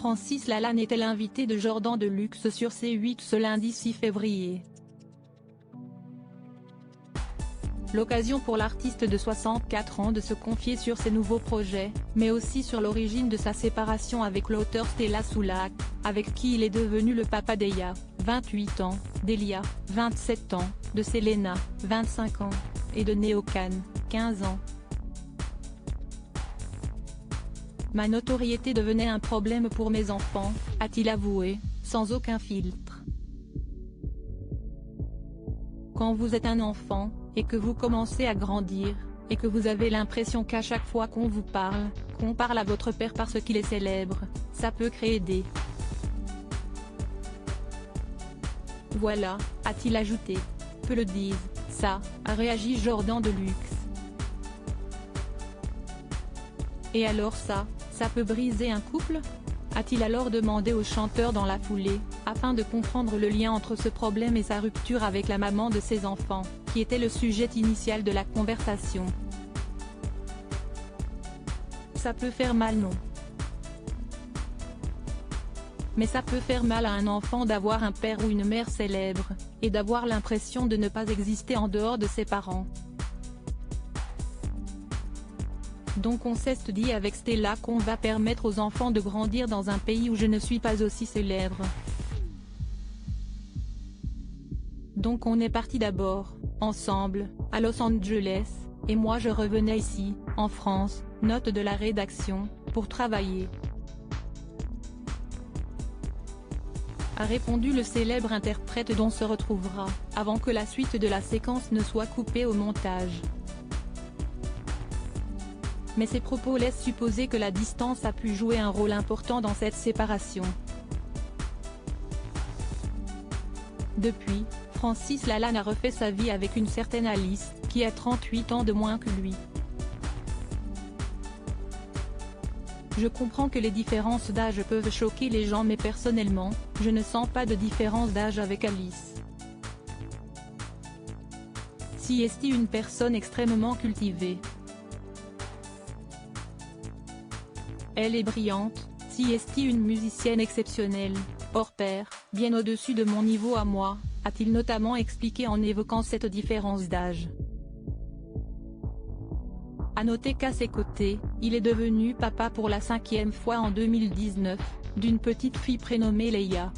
Francis Lalanne était l'invité de Jordan Deluxe sur C8 ce lundi 6 février. L'occasion pour l'artiste de 64 ans de se confier sur ses nouveaux projets, mais aussi sur l'origine de sa séparation avec l'auteur Stella Soulack, avec qui il est devenu le papa d'Eya, 28 ans, d'Elia, 27 ans, de Selena, 25 ans, et de Neocan, 15 ans. Ma notoriété devenait un problème pour mes enfants, a-t-il avoué, sans aucun filtre. Quand vous êtes un enfant, et que vous commencez à grandir, et que vous avez l'impression qu'à chaque fois qu'on vous parle, qu'on parle à votre père parce qu'il est célèbre, ça peut créer des... Voilà, a-t-il ajouté. Peu le disent, ça, a réagi Jordan Deluxe. Et alors ça peut briser un couple ? A-t-il alors demandé au chanteur dans la foulée, afin de comprendre le lien entre ce problème et sa rupture avec la maman de ses enfants, qui était le sujet initial de la conversation. Ça peut faire mal, non ? Mais ça peut faire mal à un enfant d'avoir un père ou une mère célèbre, et d'avoir l'impression de ne pas exister en dehors de ses parents. Donc on s'est dit avec Stella qu'on va permettre aux enfants de grandir dans un pays où je ne suis pas aussi célèbre. Donc on est parti d'abord, ensemble, à Los Angeles, et moi je revenais ici, en France, note de la rédaction, pour travailler. A répondu le célèbre interprète dont se retrouvera, avant que la suite de la séquence ne soit coupée au montage. Mais ces propos laissent supposer que la distance a pu jouer un rôle important dans cette séparation. Depuis, Francis Lalanne a refait sa vie avec une certaine Alice, qui a 38 ans de moins que lui. Je comprends que les différences d'âge peuvent choquer les gens, mais personnellement, je ne sens pas de différence d'âge avec Alice. Si est une personne extrêmement cultivée. Elle est brillante, si est une musicienne exceptionnelle, hors pair, bien au-dessus de mon niveau à moi, a-t-il notamment expliqué en évoquant cette différence d'âge. A noter qu'à ses côtés, il est devenu papa pour la 5e fois en 2019, d'une petite fille prénommée Leia.